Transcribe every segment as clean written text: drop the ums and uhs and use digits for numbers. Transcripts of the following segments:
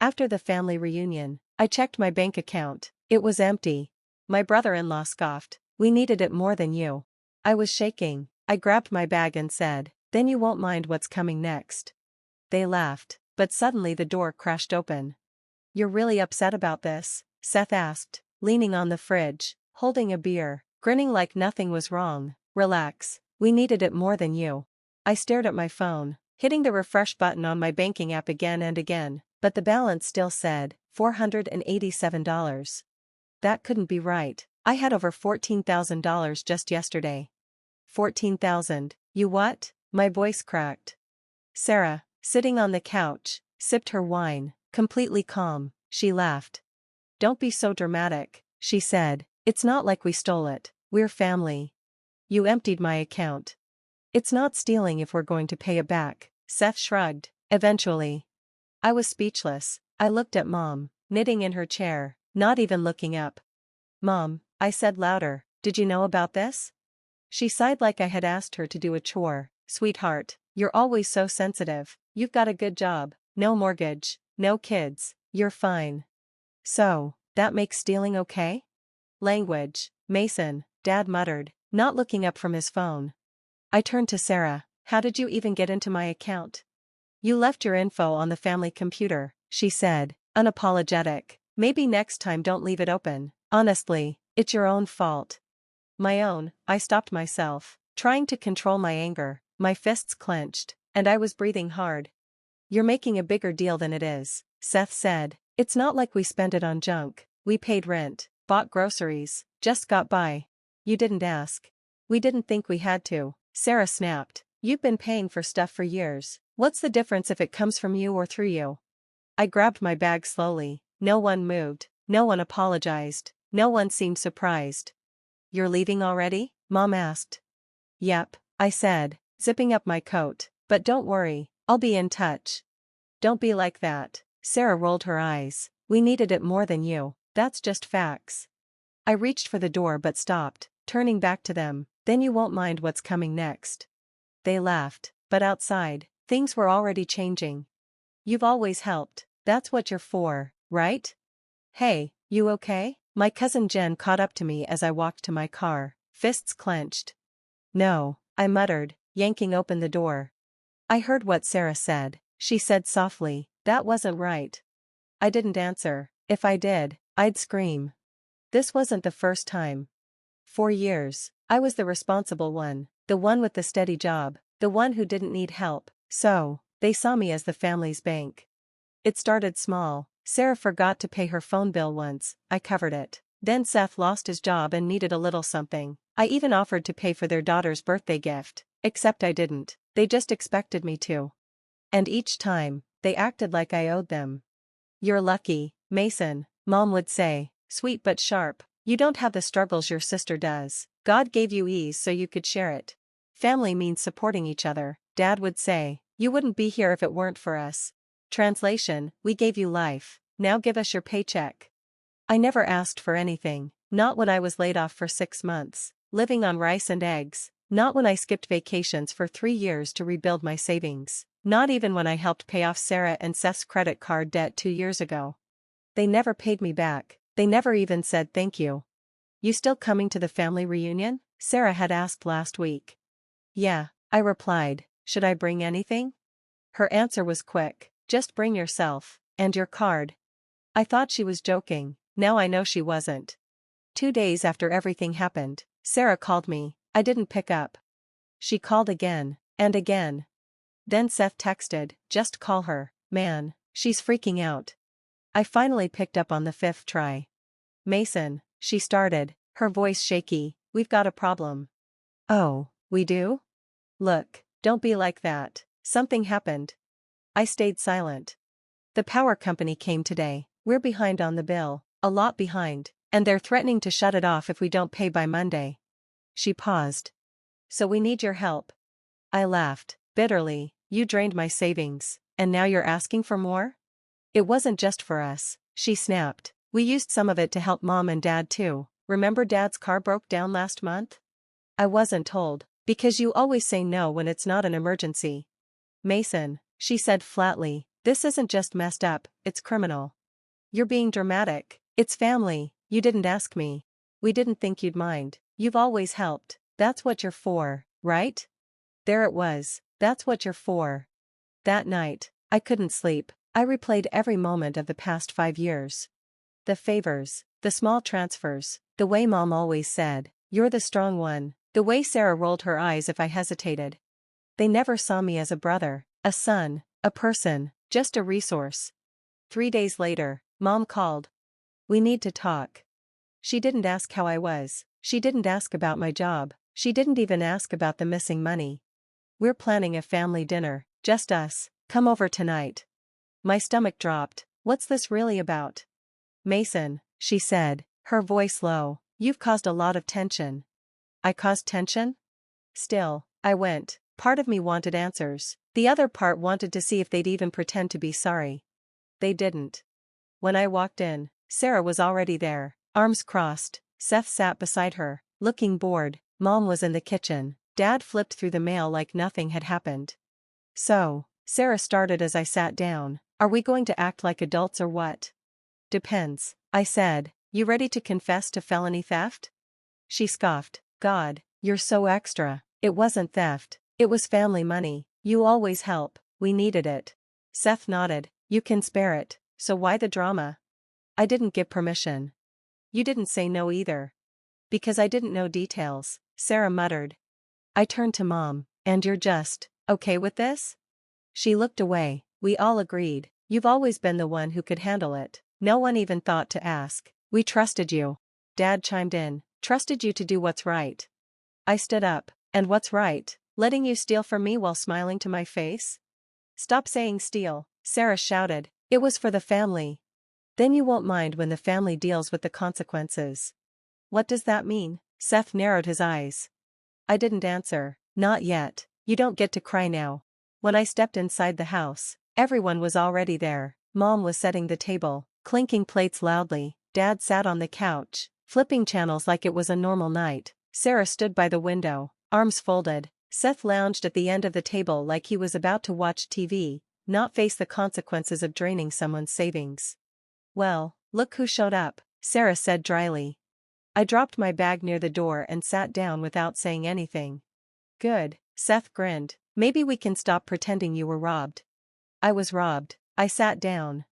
After the family reunion, I checked my bank account. It was empty. My brother-in-law scoffed. "We needed it more than you." I was shaking. I grabbed my bag and said, "Then you won't mind what's coming next." They laughed, but suddenly the door crashed open. "You're really upset about this?" Seth asked, leaning on the fridge, holding a beer, grinning like nothing was wrong. "Relax, we needed it more than you." I stared at my phone, hitting the refresh button on my banking app again and again, but the balance still said $487. That couldn't be right. I had over $14,000 just yesterday. 14,000, you what? My voice cracked. Sarah, sitting on the couch, sipped her wine, completely calm. She laughed. "Don't be so dramatic," she said. "It's not like we stole it. We're family. You emptied my account. It's not stealing if we're going to pay it back." Seth shrugged. "Eventually." I was speechless. I looked at Mom, knitting in her chair, not even looking up. "Mom," I said louder, "did you know about this?" She sighed like I had asked her to do a chore. "Sweetheart, you're always so sensitive. You've got a good job, no mortgage, no kids, you're fine." "So, that makes stealing okay?" "Language, Mason," Dad muttered, not looking up from his phone. I turned to Sarah. "How did you even get into my account?" "You left your info on the family computer," she said, unapologetic. "Maybe next time don't leave it open. Honestly, it's your own fault." "My own," I stopped myself, trying to control my anger. My fists clenched, and I was breathing hard. "You're making a bigger deal than it is," Seth said. "It's not like we spent it on junk. We paid rent, bought groceries, just got by. You didn't ask. We didn't think we had to," Sarah snapped. "You've been paying for stuff for years. What's the difference if it comes from you or through you?" I grabbed my bag slowly. No one moved, no one apologized, no one seemed surprised. "You're leaving already?" Mom asked. "Yep," I said, zipping up my coat. "But don't worry, I'll be in touch." "Don't be like that." Sarah rolled her eyes. "We needed it more than you. That's just facts." I reached for the door but stopped, turning back to them. "Then you won't mind what's coming next." They laughed, but outside, things were already changing. "You've always helped. That's what you're for, right?" "Hey, you okay?" My cousin Jen caught up to me as I walked to my car, fists clenched. "No," I muttered, yanking open the door. "I heard what Sarah said," she said softly. "That wasn't right." I didn't answer. If I did, I'd scream. This wasn't the first time. For years, I was the responsible one, the one with the steady job, the one who didn't need help, so they saw me as the family's bank. It started small. Sarah forgot to pay her phone bill once, I covered it. Then Seth lost his job and needed a little something. I even offered to pay for their daughter's birthday gift, except I didn't. They just expected me to. And each time, they acted like I owed them. "You're lucky, Mason," Mom would say, sweet but sharp. "You don't have the struggles your sister does. God gave you ease so you could share it. Family means supporting each other," Dad would say. "You wouldn't be here if it weren't for us." Translation: "We gave you life, now give us your paycheck." I never asked for anything, not when I was laid off for 6 months, living on rice and eggs, not when I skipped vacations for 3 years to rebuild my savings, not even when I helped pay off Sarah and Seth's credit card debt 2 years ago. They never paid me back, they never even said thank you. "You still coming to the family reunion?" Sarah had asked last week. "Yeah," I replied. "Should I bring anything?" Her answer was quick. "Just bring yourself, and your card." I thought she was joking, now I know she wasn't. 2 days after everything happened, Sarah called me. I didn't pick up. She called again, and again. Then Seth texted, "Just call her, man, she's freaking out." I finally picked up on the 5th try. "Mason," she started, her voice shaky, "we've got a problem." "Oh, we do?" "Look, don't be like that. Something happened." I stayed silent. "The power company came today. We're behind on the bill, a lot behind, and they're threatening to shut it off if we don't pay by Monday." She paused. "So we need your help." I laughed, bitterly. "You drained my savings, and now you're asking for more?" "It wasn't just for us," she snapped. "We used some of it to help Mom and Dad too. Remember Dad's car broke down last month?" I wasn't told. "Because you always say no when it's not an emergency." "Mason," she said flatly, This isn't just messed up, it's criminal. You're being dramatic. It's family, you didn't ask me. We didn't think you'd mind. You've always helped. That's what you're for, right? There it was. That's what you're for. That night, I couldn't sleep. I replayed every moment of the past 5 years. The favors, the small transfers, the way Mom always said, "You're the strong one," the way Sarah rolled her eyes if I hesitated. They never saw me as a brother, a son, a person, just a resource. 3 days later, Mom called. "We need to talk." She didn't ask how I was, she didn't ask about my job, she didn't even ask about the missing money. "We're planning a family dinner, just us, come over tonight." My stomach dropped. "What's this really about?" "Mason," she said, her voice low, "you've caused a lot of tension." I caused tension? Still, I went. Part of me wanted answers, the other part wanted to see if they'd even pretend to be sorry. They didn't. When I walked in, Sarah was already there, arms crossed. Seth sat beside her, looking bored. Mom was in the kitchen. Dad flipped through the mail like nothing had happened. "So," Sarah started as I sat down, "are we going to act like adults or what?" "Depends," I said. "You ready to confess to felony theft?" She scoffed. "God, you're so extra. It wasn't theft. It was family money. You always help. We needed it." Seth nodded. "You can spare it, so why the drama?" "I didn't give permission." "You didn't say no either." "Because I didn't know details," Sarah muttered. I turned to Mom. "And you're just okay with this?" She looked away. "We all agreed. You've always been the one who could handle it. No one even thought to ask. We trusted you." Dad chimed in. "Trusted you to do what's right." I stood up. "And what's right? Letting you steal from me while smiling to my face?" "Stop saying steal," Sarah shouted. "It was for the family." "Then you won't mind when the family deals with the consequences." "What does that mean?" Seth narrowed his eyes. I didn't answer. "Not yet. You don't get to cry now." When I stepped inside the house, everyone was already there. Mom was setting the table, clinking plates loudly. Dad sat on the couch, flipping channels like it was a normal night. Sarah stood by the window, arms folded. Seth lounged at the end of the table like he was about to watch TV, not face the consequences of draining someone's savings. "Well, look who showed up," Sarah said dryly. I dropped my bag near the door and sat down without saying anything. "Good," Seth grinned. "Maybe we can stop pretending you were robbed." "I was robbed." I sat down.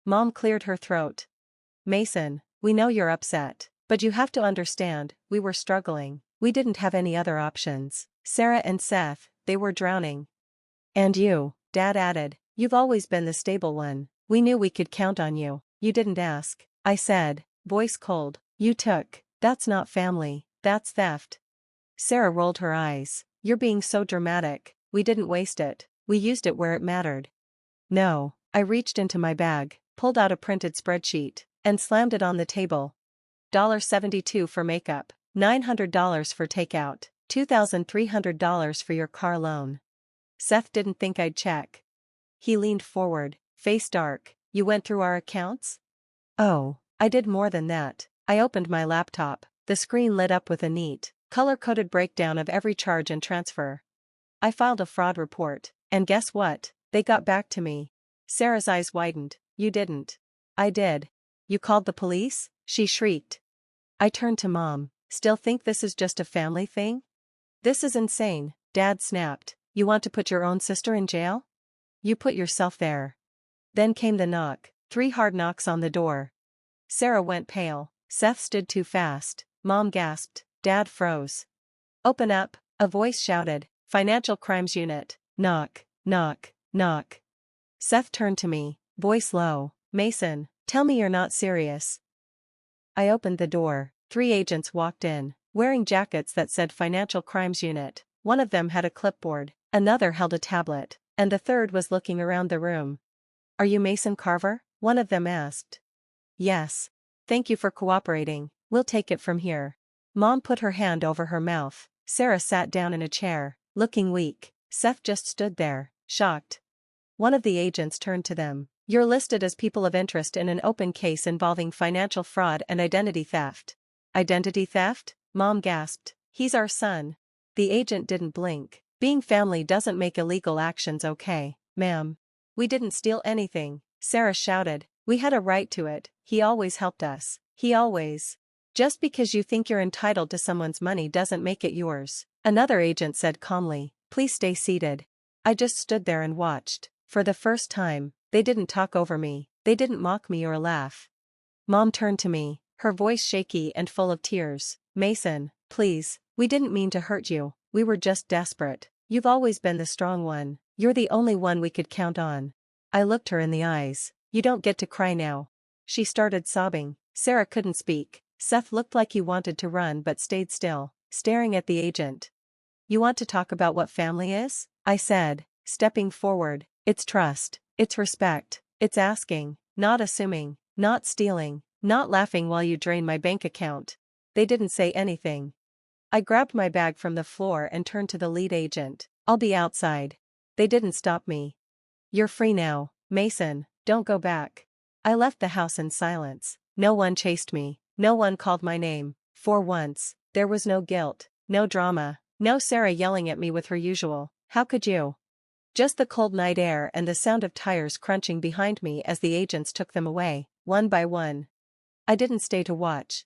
Mom cleared her throat. "Mason, we know you're upset, but you have to understand, we were struggling. We didn't have any other options. Sarah and Seth, they were drowning." "And you," Dad added, "you've always been the stable one. We knew we could count on you." "You didn't ask," I said, voice cold. "You took. That's not family, that's theft." Sarah rolled her eyes. "You're being so dramatic. We didn't waste it. We used it where it mattered." "No." I reached into my bag, pulled out a printed spreadsheet, and slammed it on the table. $72 for makeup, $900 for takeout, $2,300 for your car loan. Seth didn't think I'd check. He leaned forward, face dark. "You went through our accounts?" "Oh, I did more than that." I opened my laptop. The screen lit up with a neat, color-coded breakdown of every charge and transfer. I filed a fraud report, and guess what? They got back to me. Sarah's eyes widened. "You didn't." "I did." "You called the police?" she shrieked. I turned to Mom. "Still think this is just a family thing?" "This is insane," Dad snapped. "You want to put your own sister in jail? You put yourself there." Then came the knock, 3 hard knocks on the door. Sarah went pale. Seth stood too fast. Mom gasped. Dad froze. "Open up," a voice shouted. "Financial Crimes Unit." Knock, knock, knock. Seth turned to me, voice low. "Mason, tell me you're not serious." I opened the door. 3 agents walked in, wearing jackets that said Financial Crimes Unit. One of them had a clipboard, another held a tablet, and the third was looking around the room. "Are you Mason Carver?" one of them asked. "Yes. Thank you for cooperating, we'll take it from here." Mom put her hand over her mouth. Sarah sat down in a chair, looking weak. Seth just stood there, shocked. One of the agents turned to them. "You're listed as people of interest in an open case involving financial fraud and identity theft." "Identity theft?" Mom gasped. "He's our son." The agent didn't blink. "Being family doesn't make illegal actions okay, ma'am." We didn't steal anything, Sarah shouted. We had a right to it, he always helped us. He always. Just because you think you're entitled to someone's money doesn't make it yours, another agent said calmly. Please stay seated. I just stood there and watched. For the first time, they didn't talk over me, they didn't mock me or laugh. Mom turned to me, her voice shaky and full of tears. Mason, please, we didn't mean to hurt you, we were just desperate. You've always been the strong one, you're the only one we could count on. I looked her in the eyes. You don't get to cry now. She started sobbing. Sarah couldn't speak. Seth looked like he wanted to run but stayed still, staring at the agent. You want to talk about what family is? I said, stepping forward. It's trust, it's respect, it's asking, not assuming, not stealing, not laughing while you drain my bank account. They didn't say anything. I grabbed my bag from the floor and turned to the lead agent. I'll be outside. They didn't stop me. You're free now, Mason, don't go back. I left the house in silence. No one chased me, no one called my name. For once, there was no guilt, no drama, no Sarah yelling at me with her usual, how could you? Just the cold night air and the sound of tires crunching behind me as the agents took them away, one by one. I didn't stay to watch.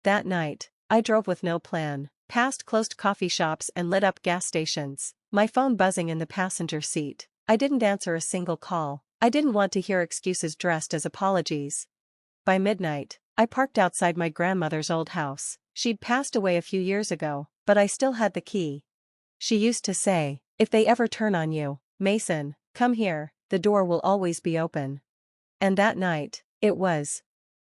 That night, I drove with no plan, past closed coffee shops and lit up gas stations, my phone buzzing in the passenger seat. I didn't answer a single call. I didn't want to hear excuses dressed as apologies. By midnight, I parked outside my grandmother's old house. She'd passed away a few years ago, but I still had the key. She used to say, if they ever turn on you, Mason, come here, the door will always be open. And that night, it was.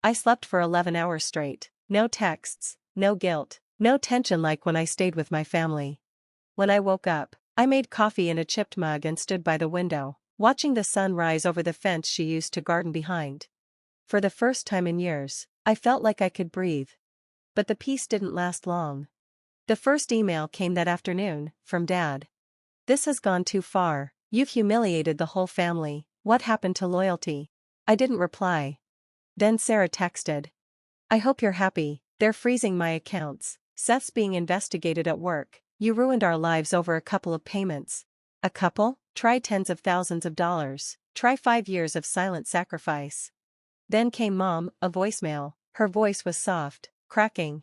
I slept for 11 hours straight, no texts, no guilt, no tension like when I stayed with my family. When I woke up, I made coffee in a chipped mug and stood by the window, watching the sun rise over the fence she used to garden behind. For the first time in years, I felt like I could breathe. But the peace didn't last long. The first email came that afternoon, from Dad. This has gone too far, you've humiliated the whole family, what happened to loyalty? I didn't reply. Then Sarah texted. I hope you're happy, they're freezing my accounts, Seth's being investigated at work, you ruined our lives over a couple of payments. A couple? Try tens of thousands of dollars, try 5 years of silent sacrifice. Then came Mom, a voicemail, her voice was soft, cracking.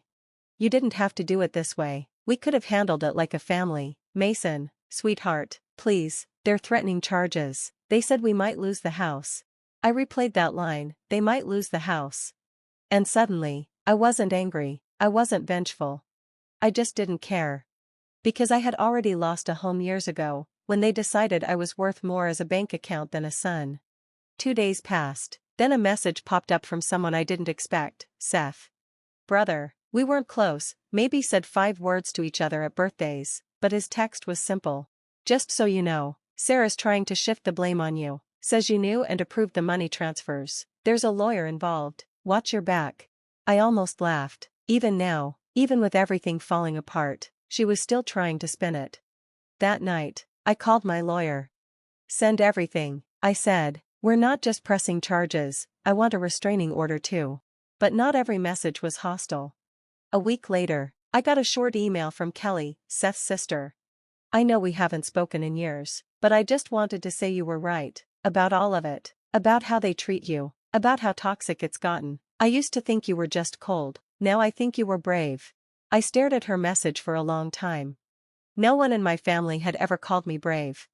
You didn't have to do it this way, we could have handled it like a family, Mason, sweetheart, please, they're threatening charges, they said we might lose the house. I replayed that line, they might lose the house. And suddenly, I wasn't angry, I wasn't vengeful. I just didn't care. Because I had already lost a home years ago, when they decided I was worth more as a bank account than a son. 2 days passed, then a message popped up from someone I didn't expect, Seth. Brother, we weren't close, maybe said 5 words to each other at birthdays, but his text was simple. Just so you know, Sarah's trying to shift the blame on you, says you knew and approved the money transfers, there's a lawyer involved, watch your back. I almost laughed, even now, even with everything falling apart, she was still trying to spin it. That night, I called my lawyer. Send everything, I said, we're not just pressing charges, I want a restraining order too. But not every message was hostile. A week later, I got a short email from Kelly, Seth's sister. I know we haven't spoken in years, but I just wanted to say you were right, about all of it, about how they treat you, about how toxic it's gotten. I used to think you were just cold, now I think you were brave. I stared at her message for a long time. No one in my family had ever called me brave.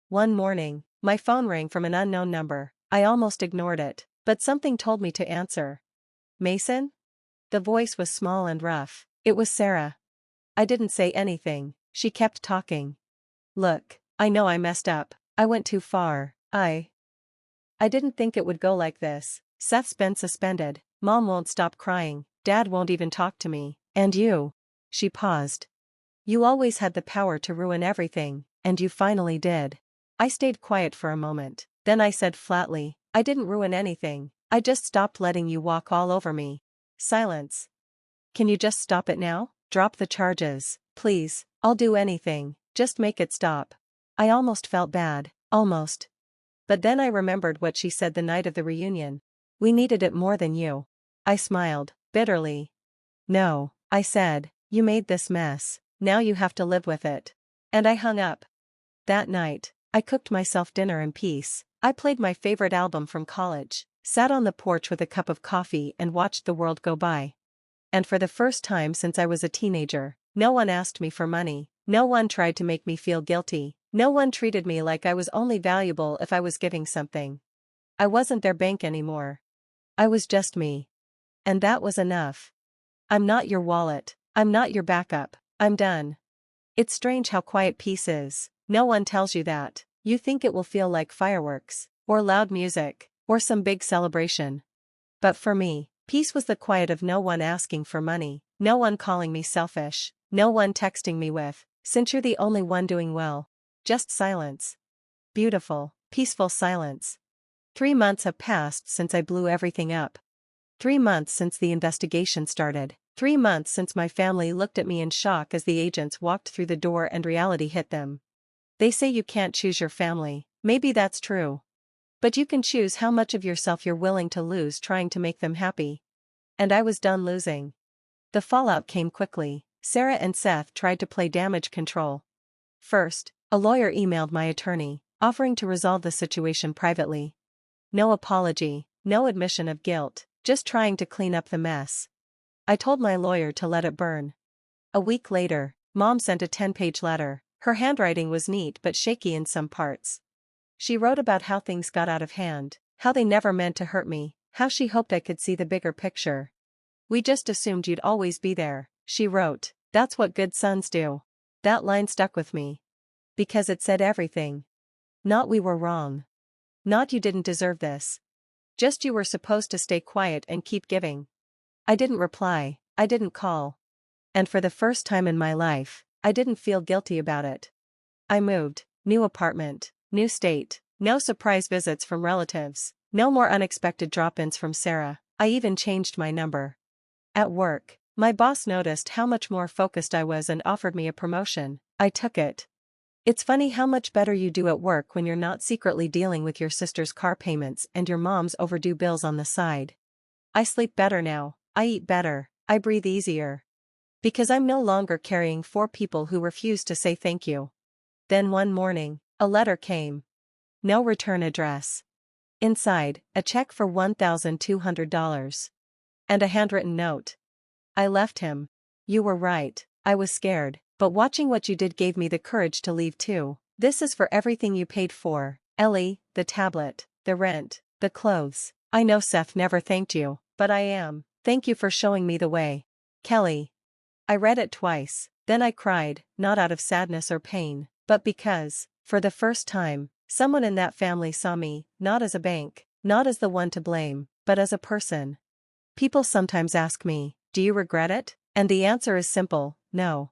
One morning, my phone rang from an unknown number. I almost ignored it, but something told me to answer. Mason? The voice was small and rough. It was Sarah. I didn't say anything, she kept talking. Look, I know I messed up, I went too far, I didn't think it would go like this. Seth's been suspended, Mom won't stop crying, Dad won't even talk to me, and you. She paused. You always had the power to ruin everything, and you finally did. I stayed quiet for a moment, then I said flatly, I didn't ruin anything, I just stopped letting you walk all over me. Silence. Can you just stop it now? Drop the charges, please, I'll do anything, just make it stop. I almost felt bad, almost. But then I remembered what she said the night of the reunion. We needed it more than you. I smiled, bitterly. No, I said, you made this mess, now you have to live with it. And I hung up. That night, I cooked myself dinner in peace, I played my favorite album from college, sat on the porch with a cup of coffee and watched the world go by. And for the first time since I was a teenager, no one asked me for money, no one tried to make me feel guilty, no one treated me like I was only valuable if I was giving something. I wasn't their bank anymore. I was just me. And that was enough. I'm not your wallet, I'm not your backup, I'm done. It's strange how quiet peace is. No one tells you that. You think it will feel like fireworks, or loud music, or some big celebration. But for me, peace was the quiet of no one asking for money, no one calling me selfish, no one texting me with, "Since you're the only one doing well." Just silence. Beautiful, peaceful silence. 3 months have passed since I blew everything up. 3 months since the investigation started. 3 months since my family looked at me in shock as the agents walked through the door and reality hit them. They say you can't choose your family, maybe that's true. But you can choose how much of yourself you're willing to lose trying to make them happy. And I was done losing. The fallout came quickly. Sarah and Seth tried to play damage control. First, a lawyer emailed my attorney, offering to resolve the situation privately. No apology, no admission of guilt, just trying to clean up the mess. I told my lawyer to let it burn. A week later, Mom sent a 10-page letter. Her handwriting was neat but shaky in some parts. She wrote about how things got out of hand, how they never meant to hurt me, how she hoped I could see the bigger picture. "We just assumed you'd always be there," she wrote. "That's what good sons do." That line stuck with me. Because it said everything. Not "we were wrong." Not "you didn't deserve this." Just "you were supposed to stay quiet and keep giving." I didn't reply, I didn't call. And for the first time in my life, I didn't feel guilty about it. I moved, new apartment, new state, no surprise visits from relatives, no more unexpected drop-ins from Sarah. I even changed my number. At work, my boss noticed how much more focused I was and offered me a promotion. I took it. It's funny how much better you do at work when you're not secretly dealing with your sister's car payments and your mom's overdue bills on the side. I sleep better now, I eat better, I breathe easier. Because I'm no longer carrying 4 people who refuse to say thank you. Then one morning, a letter came. No return address. Inside, a check for $1,200. And a handwritten note. I left him. "You were right, I was scared, but watching what you did gave me the courage to leave too. This is for everything you paid for, Ellie, the tablet, the rent, the clothes. I know Seth never thanked you, but I am. Thank you for showing me the way. Kelly." I read it twice, then I cried, not out of sadness or pain, but because, for the first time, someone in that family saw me, not as a bank, not as the one to blame, but as a person. People sometimes ask me, "Do you regret it?" And the answer is simple, no.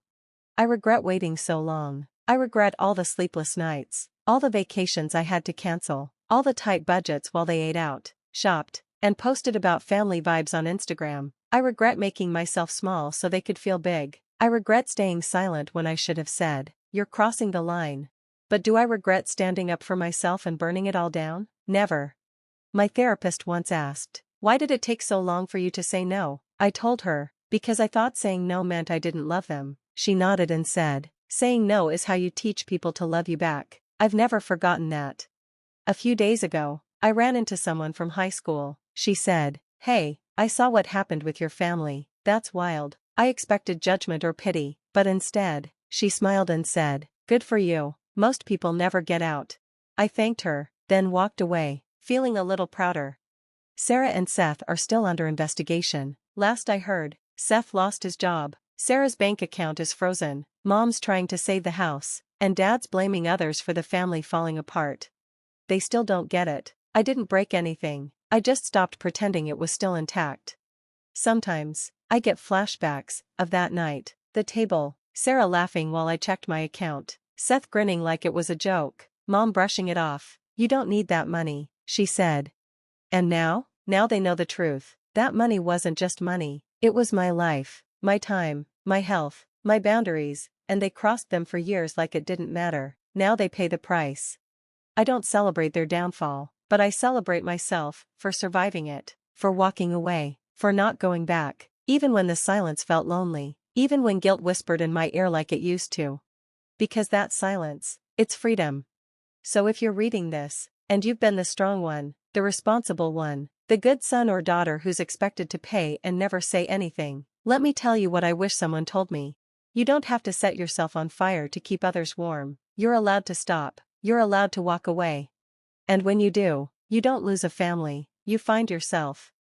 I regret waiting so long. I regret all the sleepless nights, all the vacations I had to cancel, all the tight budgets while they ate out, shopped, and posted about family vibes on Instagram. I regret making myself small so they could feel big. I regret staying silent when I should have said, "You're crossing the line." But do I regret standing up for myself and burning it all down? Never. My therapist once asked, "Why did it take so long for you to say no?" I told her, "Because I thought saying no meant I didn't love them." She nodded and said, "Saying no is how you teach people to love you back." I've never forgotten that. A few days ago, I ran into someone from high school. She said, "Hey, I saw what happened with your family. That's wild." I expected judgment or pity, but instead, she smiled and said, "Good for you, most people never get out." I thanked her, then walked away, feeling a little prouder. Sarah and Seth are still under investigation. Last I heard, Seth lost his job, Sarah's bank account is frozen, Mom's trying to save the house, and Dad's blaming others for the family falling apart. They still don't get it. I didn't break anything, I just stopped pretending it was still intact. Sometimes, I get flashbacks of that night, the table, Sarah laughing while I checked my account, Seth grinning like it was a joke, Mom brushing it off. "You don't need that money," she said. And now they know the truth. That money wasn't just money, it was my life, my time, my health, my boundaries, and they crossed them for years like it didn't matter. Now they pay the price. I don't celebrate their downfall, but I celebrate myself, for surviving it, for walking away, for not going back, even when the silence felt lonely, even when guilt whispered in my ear like it used to. Because that silence, it's freedom. So if you're reading this, And you've been the strong one, the responsible one, the good son or daughter who's expected to pay and never say anything. Let me tell you what I wish someone told me. You don't have to set yourself on fire to keep others warm. You're allowed to stop. You're allowed to walk away. And when you do, you don't lose a family, you find yourself.